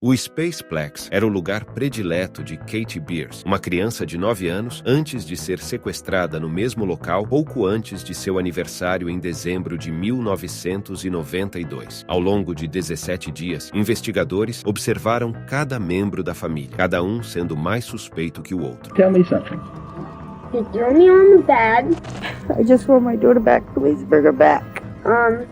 O Spaceplex era o lugar predileto de Katie Beers, uma criança de 9 anos, antes de ser sequestrada no mesmo local pouco antes de seu aniversário em dezembro de 1992. Ao longo de 17 dias, investigadores observaram cada membro da família, cada um sendo mais suspeito que o outro. Tell me something. He threw me on the bed. I just want my daughter back. Please bring her back. And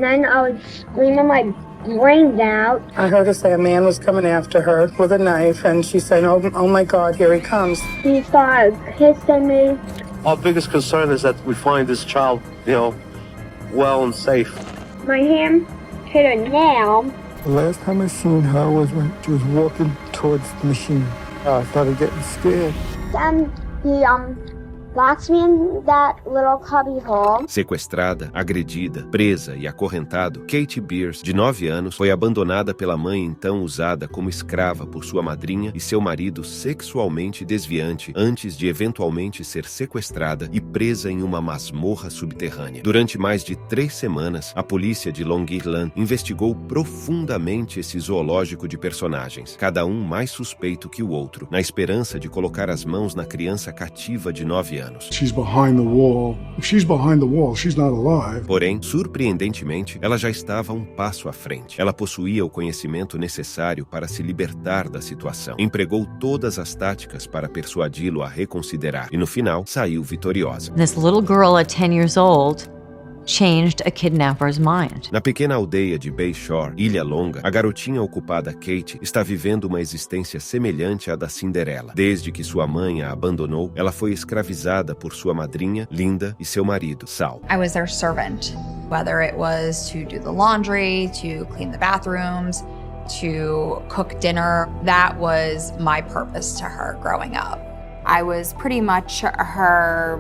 then I was screaming my brains out. I heard her say a man was coming after her with a knife, and she said, oh my God, here he comes. He started kissing me. Our biggest concern is that we find this child, well and safe. My hand hit a nail. The last time I seen her was when she was walking towards the machine. I started getting scared. Then he locks me in that little cubby hole. Sequestrada, agredida, presa e acorrentado, Katie Beers, de 9 anos, foi abandonada pela mãe então usada como escrava por sua madrinha e seu marido sexualmente desviante antes de eventualmente ser sequestrada e presa em uma masmorra subterrânea. Durante mais de 3 semanas, a polícia de Long Island investigou profundamente esse zoológico de personagens, cada um mais suspeito que o outro, na esperança de colocar as mãos na criança cativa de 9 anos. She's behind the wall. If she's behind the wall, she's not alive. Porém, surpreendentemente, ela já estava um passo à frente. Ela possuía o conhecimento necessário para se libertar da situação. Empregou todas as táticas para persuadi-lo a reconsiderar e, no final, saiu vitoriosa. This little girl at 10 years old changed a kidnapper's mind. Na pequena aldeia de Bayshore, Ilha Longa, a garotinha ocupada Kate está vivendo uma existência semelhante à da Cinderela. Desde que sua mãe a abandonou, ela foi escravizada por sua madrinha, Linda, e seu marido, Sal. I was their servant, whether it was to do the laundry, to clean the bathrooms, to cook dinner. That was my purpose to her growing up. I was pretty much her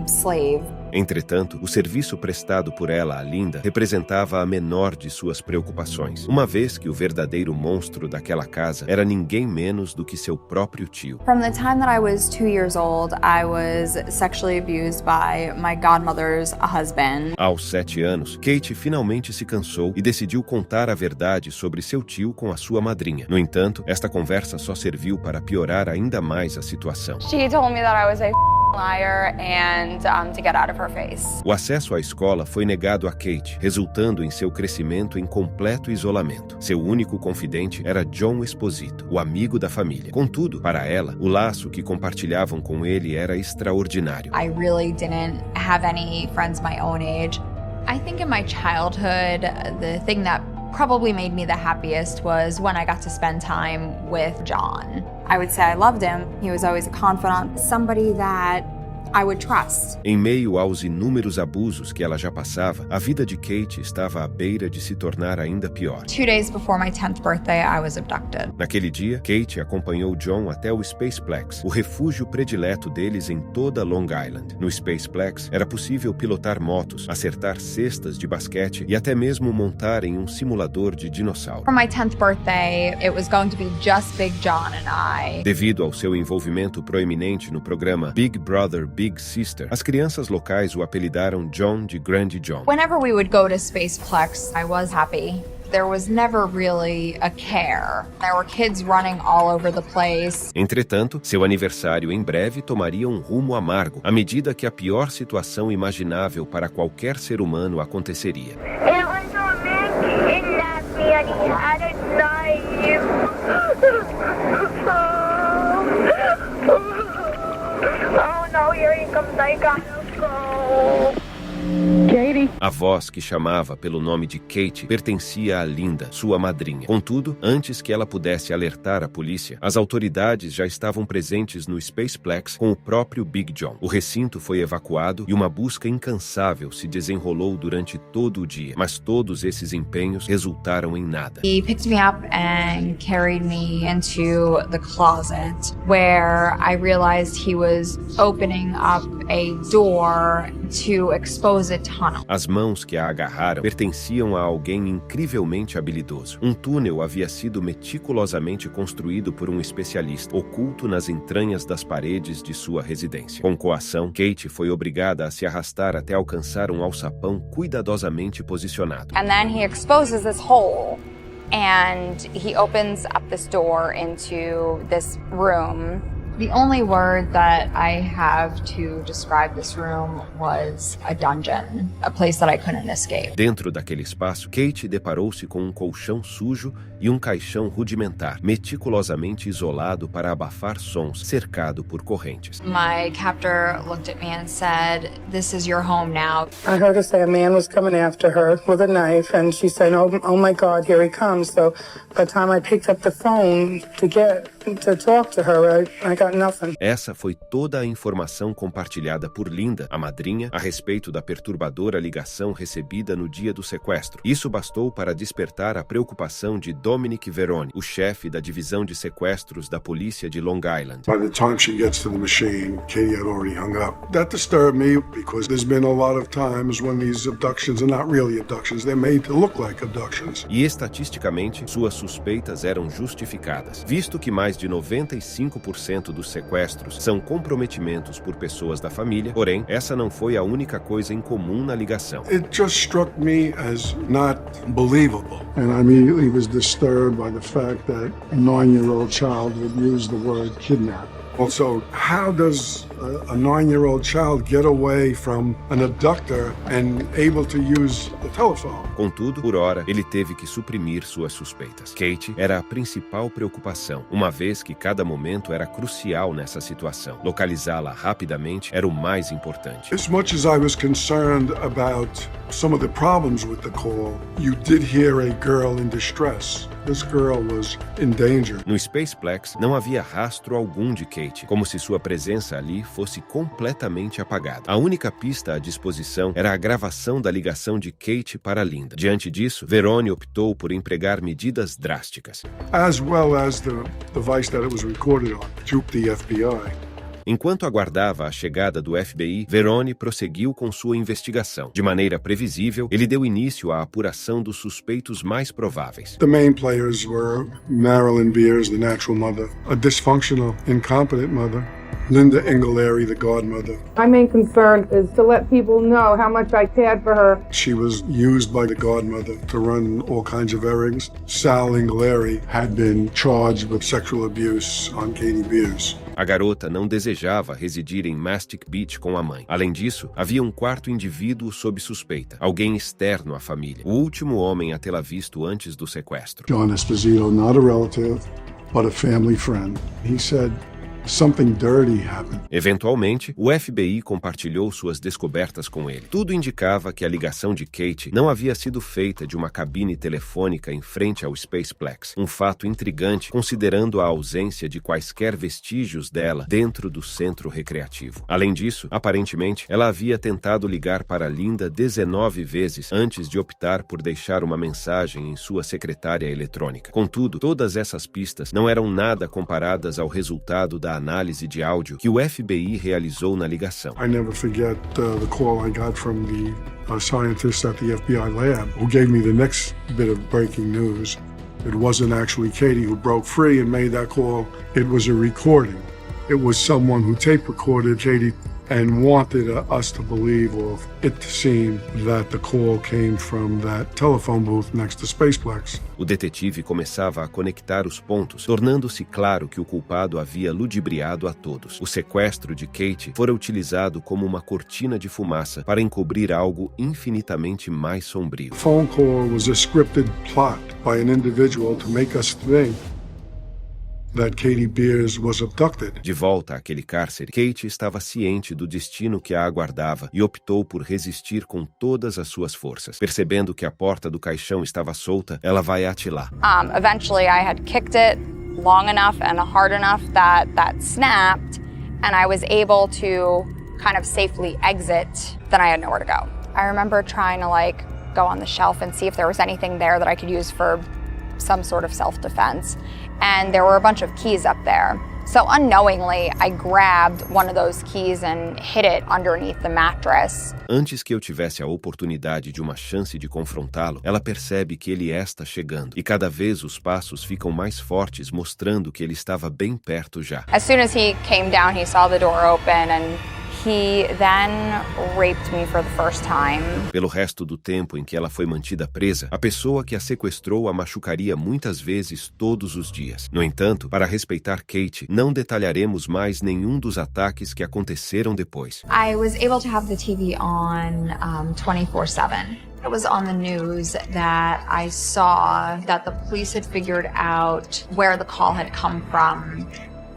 slave. Entretanto, o serviço prestado por ela a Linda representava a menor de suas preocupações, uma vez que o verdadeiro monstro daquela casa era ninguém menos do que seu próprio tio. From the time that I was 2 years old, I was sexually abused by my godmother's husband. Aos 7 anos, Kate finalmente se cansou e decidiu contar a verdade sobre seu tio com a sua madrinha. No entanto, esta conversa só serviu para piorar ainda mais a situação. She told me that I was a liar and to get out of her face. O acesso à escola foi negado a Kate, resultando em seu crescimento em completo isolamento. Seu único confidente era John Esposito, o amigo da família. Contudo, para ela, o laço que compartilhavam com ele era extraordinário. I really didn't have any friends my own age. I think in my childhood, the thing that probably made me the happiest was when I got to spend time with John. I would say I loved him. He was always a confidant, somebody that I would trust. Em meio aos inúmeros abusos que ela já passava, a vida de Kate estava à beira de se tornar ainda pior. 2 days before my 10th birthday, I was abducted. Naquele dia, Kate acompanhou John até o Spaceplex, o refúgio predileto deles em toda Long Island. No Spaceplex, era possível pilotar motos, acertar cestas de basquete e até mesmo montar em um simulador de dinossauro. For my 10th birthday, it was going to be just Big John and I. Devido ao seu envolvimento proeminente no programa Big Brother, Big Sister, as crianças locais o apelidaram John de Grande John. Whenever we would go to Spaceplex, I was happy. There was never really a care. There were kids running all over the place. Entretanto, seu aniversário em breve tomaria um rumo amargo, à medida que a pior situação imaginável para qualquer ser humano aconteceria. It was a man kidnapped me and he had a knife. Oh no, here he comes, I gotta go. Katie. A voz que chamava pelo nome de Kate pertencia a Linda, sua madrinha. Contudo, antes que ela pudesse alertar a polícia, as autoridades já estavam presentes no Spaceplex com o próprio Big John. O recinto foi evacuado e uma busca incansável se desenrolou durante todo o dia, mas todos esses empenhos resultaram em nada. He picked me up and carried me into the closet where I realized he was opening up a door to expose a tunnel. As mãos que a agarraram pertenciam a alguém incrivelmente habilidoso. Um túnel havia sido meticulosamente construído por um especialista, oculto nas entranhas das paredes de sua residência. Com coação, Kate foi obrigada a se arrastar até alcançar um alçapão cuidadosamente posicionado. And then he exposes this hole and he opens up this door into this room. The only word that I have to describe this room was a dungeon, a place that I couldn't escape. Dentro daquele espaço, Kate deparou-se com um colchão sujo e um caixão rudimentar, meticulosamente isolado para abafar sons, cercado por correntes. My captor looked at me and said, "This is your home now." I heard her say a man was coming after her with a knife, and she said, oh my God, here he comes. So by the time I picked up the phone to talk to her, I got nothing. Essa foi toda a informação compartilhada por Linda, a madrinha, a respeito da perturbadora ligação recebida no dia do sequestro. Isso bastou para despertar a preocupação de Dominic Veroni, o chefe da divisão de sequestros da polícia de Long Island. By the time she gets to the machine, Katie had already hung up. That disturbed me because there's been a lot of times when these abductions are not really abductions, they're made to look like abductions. E estatisticamente, suas suspeitas eram justificadas, visto que mais de 95% dos sequestros são comprometimentos por pessoas da família, porém, essa não foi a única coisa em comum na ligação. It just struck me as not believable. And I immediately was disturbed by the fact that a 9-year-old child would use the word kidnap. Also, how does a 9-year-old child get away from an abductor and able to use the telephone? Contudo, por hora, ele teve que suprimir suas suspeitas. Kate era a principal preocupação, uma vez que cada momento era crucial nessa situação. Localizá-la rapidamente era o mais importante. As much as I was concerned about some of the problems with the call, you did hear a girl in distress. This girl was in danger. No Spaceplex, não havia rastro algum de Kate, como se sua presença ali fosse completamente apagada. A única pista à disposição era a gravação da ligação de Kate para Linda. Diante disso, Veroni optou por empregar medidas drásticas. As well as the device that it was recorded on, duped the FBI. Enquanto aguardava a chegada do FBI, Veroni prosseguiu com sua investigação. De maneira previsível, ele deu início à apuração dos suspeitos mais prováveis. The main players were Marilyn Beers, the natural mother, a dysfunctional, incompetent mother, Linda Engelary, the godmother. My main concern is to let people know how much I cared for her. She was used by the godmother to run all kinds of errands. Sal Engelary had been charged with sexual abuse on Katie Beers. A garota não desejava residir em Mastic Beach com a mãe. Além disso, havia um quarto indivíduo sob suspeita, alguém externo à família, o último homem a tê-la visto antes do sequestro. John Esposito, not a relative, but a family friend. He said something dirty happened. Eventualmente, o FBI compartilhou suas descobertas com ele. Tudo indicava que a ligação de Kate não havia sido feita de uma cabine telefônica em frente ao Spaceplex, um fato intrigante considerando a ausência de quaisquer vestígios dela dentro do centro recreativo. Além disso, aparentemente, ela havia tentado ligar para Linda 19 vezes antes de optar por deixar uma mensagem em sua secretária eletrônica. Contudo, todas essas pistas não eram nada comparadas ao resultado da análise de áudio que o FBI realizou na ligação. I never forget the call I got from the scientist at the FBI lab who gave me the next bit of breaking news. It wasn't actually Katie who broke free and made that call. It was a recording. It was someone who tape recorded Katie and wanted us to believe, or it to seem, that the call came from that telephone booth next to Spaceplex. O detetive começava a conectar os pontos, tornando-se claro que o culpado havia ludibriado a todos. O sequestro de Kate fora utilizado como uma cortina de fumaça para encobrir algo infinitamente mais sombrio. The phone call was a scripted plot by an individual to make us think that Katie Beers was abducted. De volta àquele cárcere, Kate estava ciente do destino que a aguardava e optou por resistir com todas as suas forças. Percebendo que a porta do caixão estava solta, ela vai atilar. Eventually I had kicked it long enough and hard enough that snapped, and I was able to kind of safely exit. Then I had nowhere to go. I remember trying to go on the shelf and see if there was anything there that I could use for some sort of self-defense. And there were a bunch of keys up there. So unknowingly, I grabbed one of those keys and hid it underneath the mattress. Antes que eu tivesse a oportunidade de uma chance de confrontá-lo, ela percebe que ele está chegando. E cada vez os passos ficam mais fortes, mostrando que ele estava bem perto já. As soon as he came down, he saw the door open and He then raped me for the first time. Pelo resto do tempo em que ela foi mantida presa, a pessoa que a sequestrou a machucaria muitas vezes todos os dias. No entanto, para respeitar Kate, não detalharemos mais nenhum dos ataques que aconteceram depois. I was able to have the TV on 24/7. It was on the news that I saw that the police had figured out where the call had come from.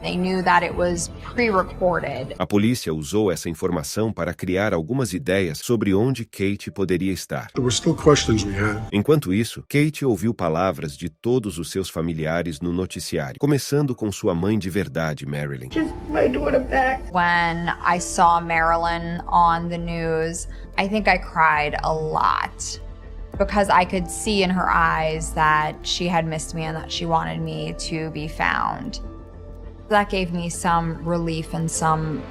They knew that it was pre-recorded. A polícia usou essa informação para criar algumas ideias sobre onde Kate poderia estar. There were still questions we had. Enquanto isso, Kate ouviu palavras de todos os seus familiares no noticiário, começando com sua mãe de verdade, Marilyn. Just my daughter back. When I saw Marilyn on the news, I think I cried a lot. Because I could see in her eyes that she had missed me and that she wanted me to be found. That gave me some relief and some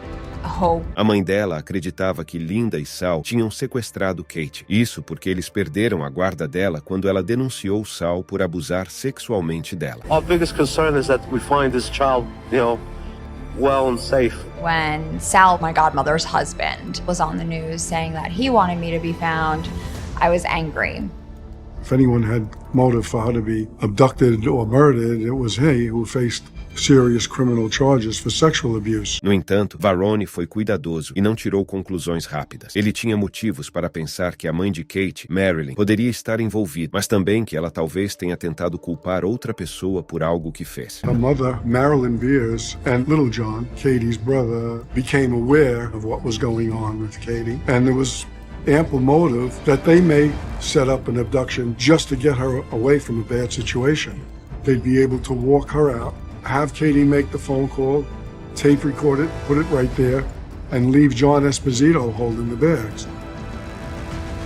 hope. A mãe dela acreditava que Linda e Sal tinham sequestrado Kate. Isso porque eles perderam a guarda dela quando ela denunciou Sal por abusar sexualmente dela. Our biggest concern is that we find this child, well and safe. When Sal, my godmother's husband, was on the news saying that he wanted me to be found, I was angry. If anyone had motive for her to be abducted or murdered, it was he who faced serious criminal charges for sexual abuse. No entanto, Varone foi cuidadoso e não tirou conclusões rápidas. Ele tinha motivos para pensar que a mãe de Kate, Marilyn, poderia estar envolvida, mas também que ela talvez tenha tentado culpar outra pessoa por algo que fez. Her mother, Marilyn Beers, and little John, Katie's brother, became aware of what was going on with Katie, and there was ample motive that they may set up an abduction just to get her away from a bad situation. They'd be able to walk her out, have Katie make the phone call, tape record it, put it right there, and leave John Esposito holding the bags.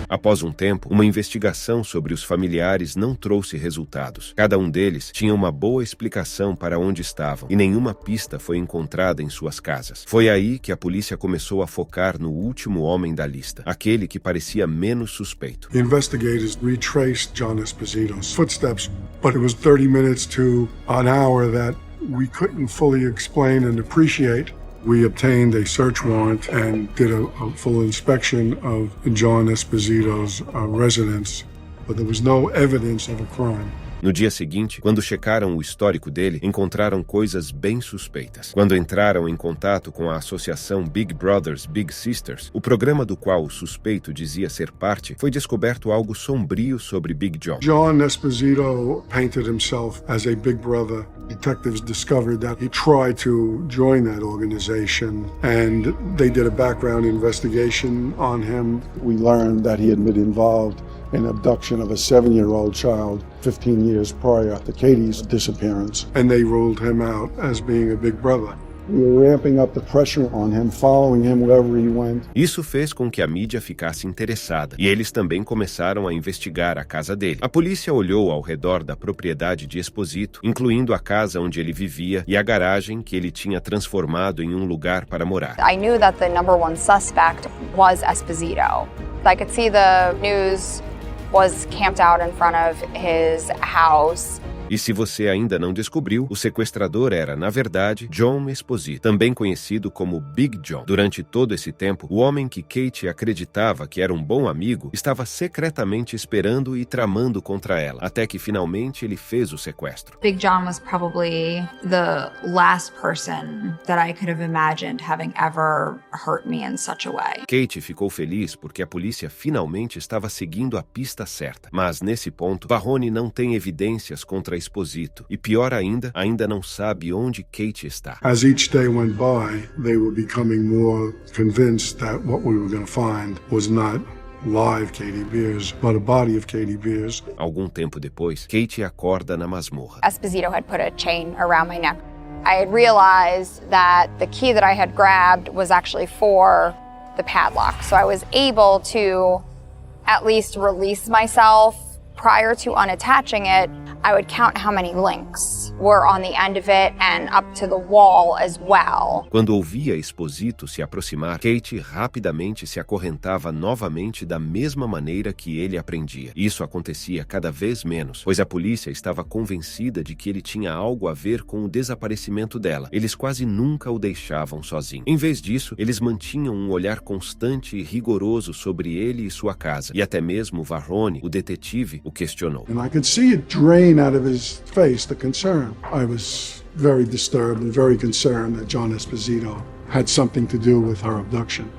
Após um tempo, uma investigação sobre os familiares não trouxe resultados. Cada um deles tinha uma boa explicação para onde estavam, e nenhuma pista foi encontrada em suas casas. Foi aí que a polícia começou a focar no último homem da lista, aquele que parecia menos suspeito. The investigators retraced John Esposito's footsteps, but it was 30 minutes to an hour that we couldn't fully explain and appreciate. We obtained a search warrant and did a full inspection of John Esposito's residence, but there was no evidence of a crime. No dia seguinte, quando checaram o histórico dele, encontraram coisas bem suspeitas. Quando entraram em contato com a associação Big Brothers Big Sisters, o programa do qual o suspeito dizia ser parte, foi descoberto algo sombrio sobre Big John. John Esposito painted himself as a big brother. Detectives discovered that he tried to join that organization, and they did a background investigation on him. We learned that he had been involved in abduction of a 7-year-old child 15 years prior to Katie's disappearance, and they ruled him out as being a big brother. We were ramping up the pressure on him, following him wherever he went. Isso fez com que a mídia ficasse interessada, e eles também começaram a investigar a casa dele. A polícia olhou ao redor da propriedade de Esposito, incluindo a casa onde ele vivia e a garagem que ele tinha transformado em um lugar para morar. I knew that the number one suspect was Esposito. I could see the news was camped out in front of his house. E se você ainda não descobriu, o sequestrador era, na verdade, John Esposito, também conhecido como Big John. Durante todo esse tempo, o homem que Kate acreditava que era um bom amigo estava secretamente esperando e tramando contra ela, até que finalmente ele fez o sequestro. Big John was probably the last person that I could have imagined having ever hurt me in such a way. Kate ficou feliz porque a polícia finalmente estava seguindo a pista certa. Mas nesse ponto, Varrone não tem evidências contra Esposito e pior ainda não sabe onde Kate está. As each day went by, they were becoming more convinced that what we were going to find was not live Katie Beers, but a body of Katie Beers. Algum tempo depois, Kate acorda na masmorra. Esposito had put a chain around my neck. I had realized that the key that I had grabbed was actually for the padlock, so I was able to at least release myself. Prior to unattaching it, I would count how many links were on the end of it and up to the wall as well. Quando ouvia Esposito se aproximar, Kate rapidamente se acorrentava novamente da mesma maneira que ele aprendia. Isso acontecia cada vez menos, pois a polícia estava convencida de que ele tinha algo a ver com o desaparecimento dela. Eles quase nunca o deixavam sozinho. Em vez disso, eles mantinham um olhar constante e rigoroso sobre ele e sua casa. E até mesmo Varrone, o detetive, o questionou. And I could see it drain out of his face, the concern. I was very disturbed and very concerned that John Esposito had something to do with her abduction.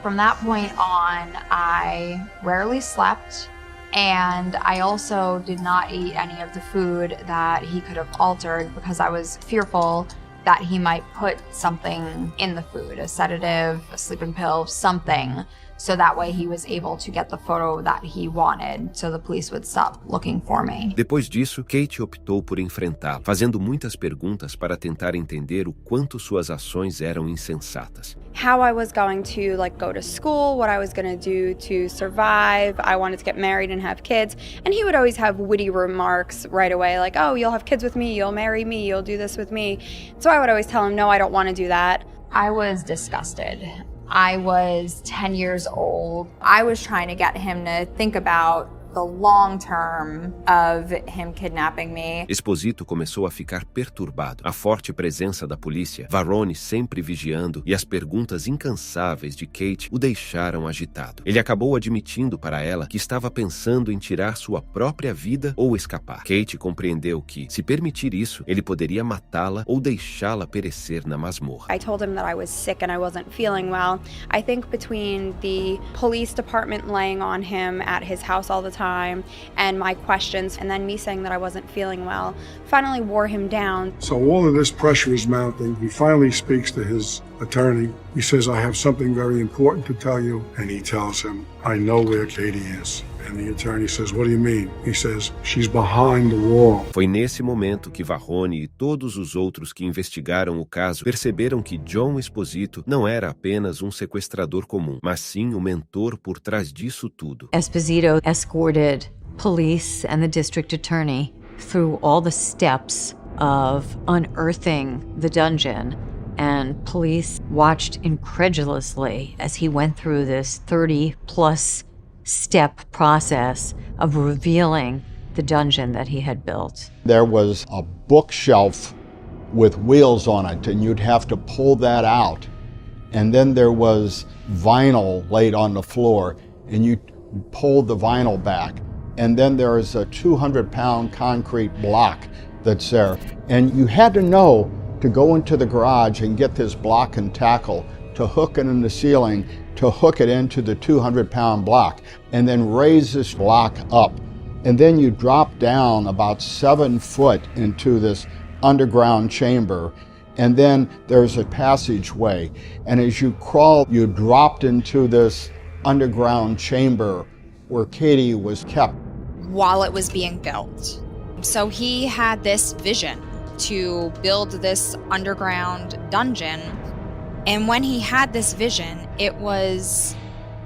From that point on, I rarely slept, and I also did not eat any of the food that he could have altered because I was fearful that he might put something in the food, a sedative, a sleeping pill, something, so that way he was able to get the photo that he wanted, so the police would stop looking for me. Depois disso, Kate optou por enfrentá-lo, fazendo muitas perguntas para tentar entender o quanto suas ações eram insensatas. How I was going to go to school, what I was going to do to survive. I wanted to get married and have kids. And he would always have witty remarks right away, like, oh, you'll have kids with me, you'll marry me, you'll do this with me. So I would always tell him, no, I don't want to do that. I was disgusted. I was 10 years old. I was trying to get him to think about the long term of him kidnapping me. Esposito começou a ficar perturbado. A forte presença da polícia, Varrone sempre vigiando e as perguntas incansáveis de Kate o deixaram agitado. Ele acabou admitindo para ela que estava pensando em tirar sua própria vida ou escapar. Kate compreendeu que, se permitir isso, ele poderia matá-la ou deixá-la perecer na masmorra. I told him that I was sick and I wasn't feeling well. I think between the police department laying on him at his house all the time and my questions, and then me saying that I wasn't feeling well, finally wore him down. So all of this pressure is mounting. He finally speaks to his attorney. He says, I have something very important to tell you. And he tells him, I know where Katie is. And the attorney says, what do you mean? He says, she's behind the wall. Foi nesse momento que Varrone e todos os outros que investigaram o caso perceberam que John Esposito não era apenas um sequestrador comum, mas sim o mentor por trás disso tudo. Esposito escorted police and the district attorney through all the steps of unearthing the dungeon, and police watched incredulously as he went through this 30-plus step process of revealing the dungeon that he had built. There was a bookshelf with wheels on it, and you'd have to pull that out. And then there was vinyl laid on the floor, and you pulled the vinyl back. And then there is a 200-pound concrete block that's there. And you had to know to go into the garage and get this block and tackle, to hook it in the ceiling, to hook it into the 200-pound block, and then raise this block up. And then you drop down about 7 foot into this underground chamber, and then there's a passageway. And as you crawl, you dropped into this underground chamber where Katie was kept. While it was being built. So he had this vision to build this underground dungeon. And when he had this vision, it was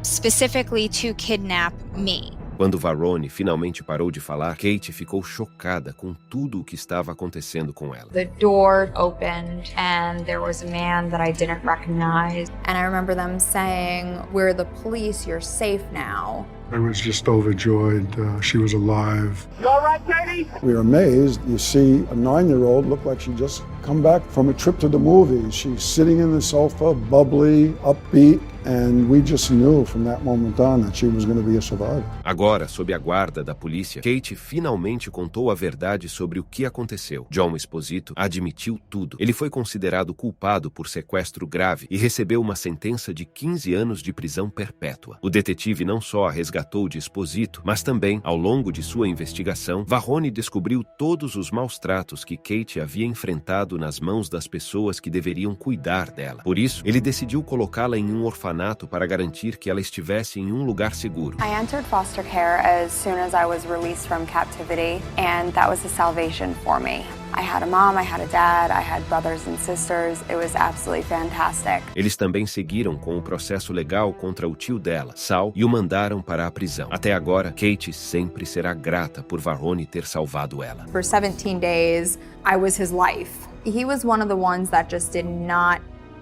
specifically to kidnap me. Quando Varrone finalmente parou de falar, Kate ficou chocada com tudo o que estava acontecendo com ela. The door opened and there was a man that I didn't recognize. And I remember them saying, we're the police, you're safe now. I was just overjoyed. She was alive. You all right, Katie? We were amazed. You see a 9-year-old look like she just come back from a trip to the movies. She's sitting in the sofa, bubbly, upbeat, and we just knew from that moment on that she was going to be a survivor. Agora, sob a guarda da polícia, Kate finalmente contou a verdade sobre o que aconteceu. John Esposito admitiu tudo. Ele foi considerado culpado por sequestro grave e recebeu uma sentença de 15 anos de prisão perpétua. O detetive não só a resgatou de Esposito, mas também, ao longo de sua investigação, Varrone descobriu todos os maus tratos que Kate havia enfrentado nas mãos das pessoas que deveriam cuidar dela. Por isso, ele decidiu colocá-la em um orfanato para garantir que ela estivesse em um lugar seguro. I entered foster care as soon as I was released from captivity, and that was a salvation for me. I had a mom, I had a dad, I had brothers and sisters. It was absolutely fantastic. Eles também seguiram com o processo legal contra o tio dela, Sal, e o mandaram para a prisão. Até agora, Kate sempre será grata por Varrone ter salvado ela. For 17 days, I was his life. He was one of the ones that just did not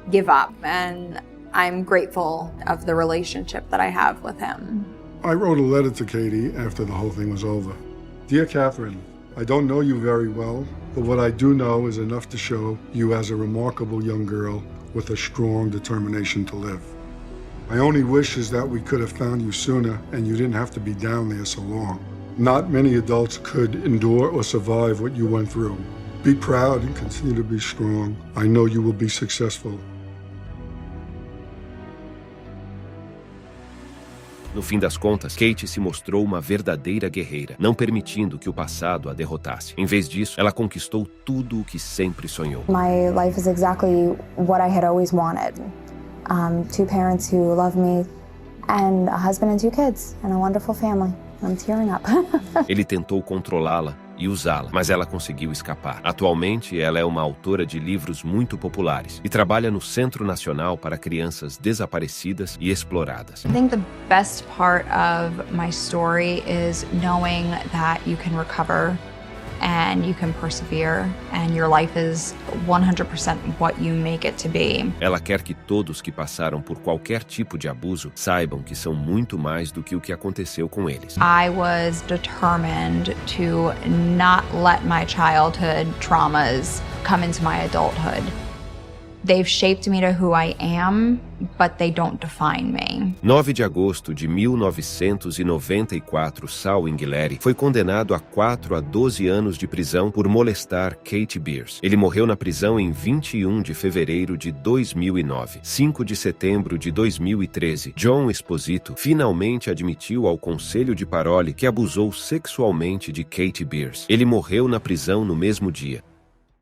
give up, and I'm grateful of the relationship that I have with him. I wrote a letter to Katie after the whole thing was over. Dear Catherine, I don't know you very well, but what I do know is enough to show you as a remarkable young girl with a strong determination to live. My only wish is that we could have found you sooner and you didn't have to be down there so long. Not many adults could endure or survive what you went through. Be proud and continue to be strong. I know you will be successful. No fim das contas, Kate se mostrou uma verdadeira guerreira, não permitindo que o passado a derrotasse. Em vez disso, ela conquistou tudo o que sempre sonhou. My life is exactly what I had always wanted. 2 parents who love me, and a husband and 2 kids, and a wonderful family. I'm tearing up. Ele tentou controlá-la e usá-la, mas ela conseguiu escapar. Atualmente, ela é uma autora de livros muito populares e trabalha no Centro Nacional para Crianças Desaparecidas e Exploradas. I think the best part of my story is knowing that you can recover and you can persevere and your life is 100% what you make it to be. Ela quer que todos que passaram por qualquer tipo de abuso saibam que são muito mais do que o que aconteceu com eles. I was determined to not let my childhood traumas come into my adulthood. They've shaped me to who I am, but they don't define me. 9 de agosto de 1994, Sal Inghilleri foi condenado a 4 a 12 anos de prisão por molestar Kate Beers. Ele morreu na prisão em 21 de fevereiro de 2009. 5 de setembro de 2013, John Esposito finalmente admitiu ao Conselho de Parole que abusou sexualmente de Kate Beers. Ele morreu na prisão no mesmo dia.